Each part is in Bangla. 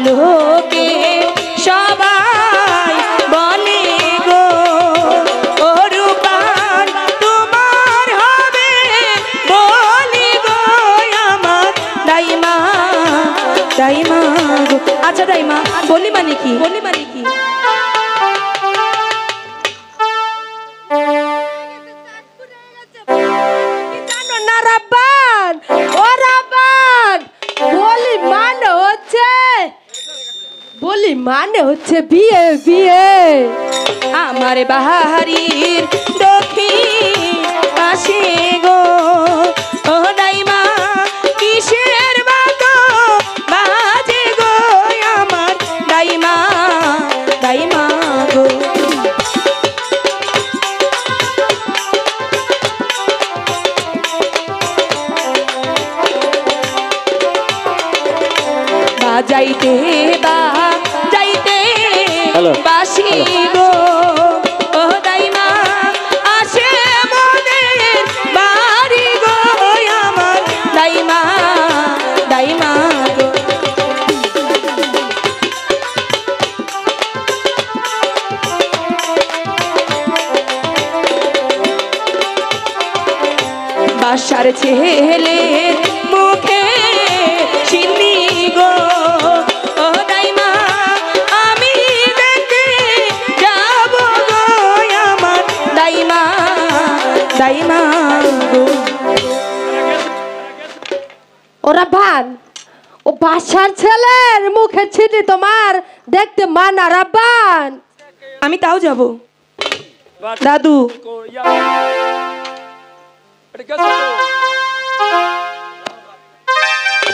লোকে সবাই বলে গো ও রূপার তোমার হবে বলি গো আমার দাইমা দাইমা গো। আচ্ছা দাইমা বলি মানে কি? বলি মানে কি? বলি মানে হচ্ছে বিয়ে বিয়ে। আমার বাহারির দক্ষিণ পাশে গো ও দাইমা কিসের বাতো বাজে গো আমার দাইমা দাইমা গো। বাজাইতে বা যাইতে বাসি গো ও দাইমা আসে মনের বাড়ি গো আমার দাইমা দাইমা গো। বাসার ছেলে মুখে চিনি গো ও দাইমা আমি দেখতে যাব গো আমার দাইমা দাইমা গো। ওরা ভান ও বাসার ছেলের মুখে ছিটি তোমার দেখতে মানা রাব্বান। আমি তাও যাব দাদু।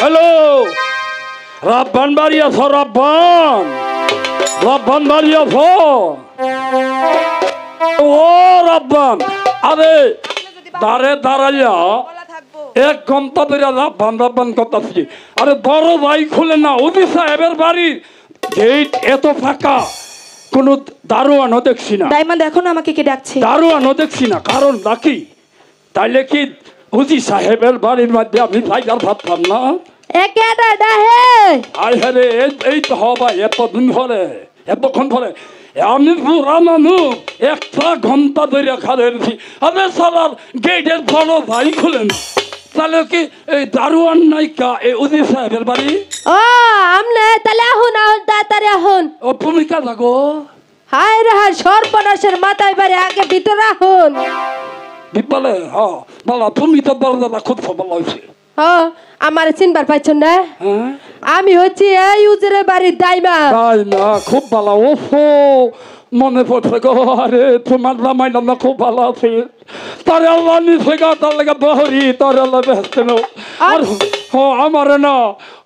হ্যালো রাব্বান বাড়ি আছো? রাব্বান রাব্বান বাড়ি আছো? ও রাব্বান আরে দাঁড়ে দাঁড়াইয়া 1 ঘন্টা ধরে রাব্বান রাব্বান করতেছি। আরে বড় ভাই খুলে না ওদি সাহেবের বাড়ির গেট এত ফাঁকা, কোনো দারোয়ানও দেখছি না। দাইমা দেখো না আমাকে কে ডাকছে। দারোয়ানও দেখছি না, কারণ নাকি তাইলে কি হুজি সাহেবের বাড়ির মধ্যে আমি ভাইগার ভাবতাম না? একেটা ডাহে আই হ্যাঁ এই তো হবা এতদিন ধরে এতক্ষণ ধরে আমি পুরা মানুষ 1 ঘন্টা ধরে খাচ্ছি। আরে সালার গেটের বড় ভাই খুলেন, তাহলে কি এই দারোয়ান নাইকা এই উদি সাহেবের বাড়ি? ও আমনে তাহলে আহুন আহুন তাড়াতাড়ি আহুন। ও ভূমিকা লাগো হায় রে হায় সর্বনাশের মাথায় বাড়ি আগে ভিতরে আহুন। বিপালে হ্যাঁ বলা তুমি তো বড় দাদা খুব ভালো হয়েছে। আমার চিনবার পাইছ না? আমি হচ্ছি এই উজরে বাড়ির দাইমা। দাইমা খুব ভালো। ওফো মনে পড়ছে গো, আরে তোমার রামায়ণ না খুব ভালো আছে। তার আল্লাহ নিচে গা তার লেগে বহরি তার আল্লাহ ব্যস্ত নো। আর আমার না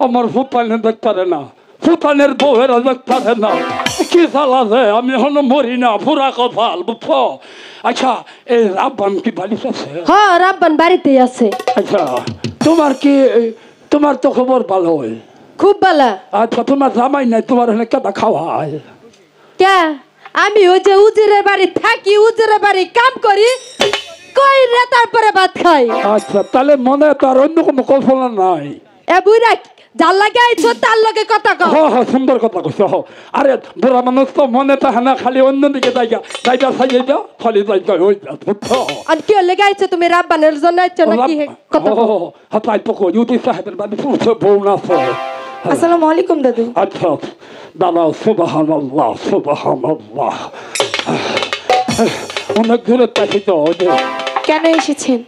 আমার ফুপানে দেখতে না, ফুপানের বউয়েরা দেখতে না। কি চালাছে আমি হন মরি না পুরা কপাল বুঝছো? আচ্ছা এই রাব্বান কি বাড়িতে আছে? হ্যাঁ রাব্বান বাড়িতেই আছে। আচ্ছা তোমার কি তোমার তো খবর ভালো হয়? খুব ভালো। আচ্ছা তোমার জামাই নাই তোমার এখানে কেটা খাওয়ায়? কে? আমি ওই যে উজিরে বাড়ি থাকি, উজিরে বাড়ি কাম করি, কই রে তারপরে ভাত খাই। আচ্ছা তাহলে মনে তার অন্য কোনো কল্পনা নাই? এ বুইরা যার লাগে আইছো তার লগে কথা কও। হ্যাঁ সুন্দর কথা কইছো। আরে বুড়া মানুষ তো মনে তো না খালি অন্য দিকে যাইগা যাইবা সাইয়ে যাও খালি যাইগা ওই বুঝছো? আর কি লেগে আইছো তুমি রাব্বানের জন্য আইছো নাকি কথা কও? হ্যাঁ তাই তো কই ইউটি সাহেবের বাড়ি পুরো বউ না আছে। আসসালামু আলাইকুম দাদু। আচ্ছা দাদা সুবহানাল্লাহ সুবহানাল্লাহ। অনেক দূরে থাকি তো। কেন এসেছেন?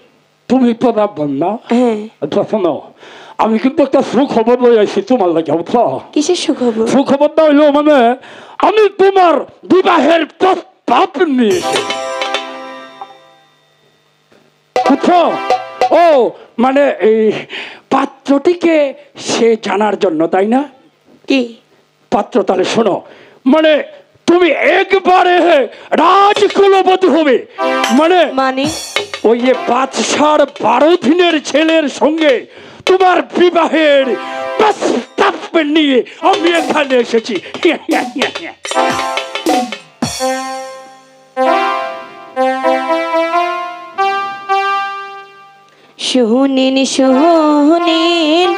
তুমি তো রাব্বান না? হ্যাঁ। আচ্ছা শোনো আমি কিন্তু একটা সুখবর লই আইছি তোমার লাগে বুঝছো? কিসের সুখবর? সুখবরটা হইলো মানে আমি তোমার বিবাহের প্রস্তাব নিয়ে এসেছি বুঝছো? ও মানে এই পাত্রটিকে সে জানার জন্য, তাই না? কি পাত্র? তাহলে শোনো মানে তুমি একবারে রাজকুলবধূ হবে। মানে মানে ওই যে বাদশার 12 দিনের ছেলের সঙ্গে তোমার বিবাহের প্রস্তাব নিয়ে আমি এখানে এসেছি। শুনিন শুনিন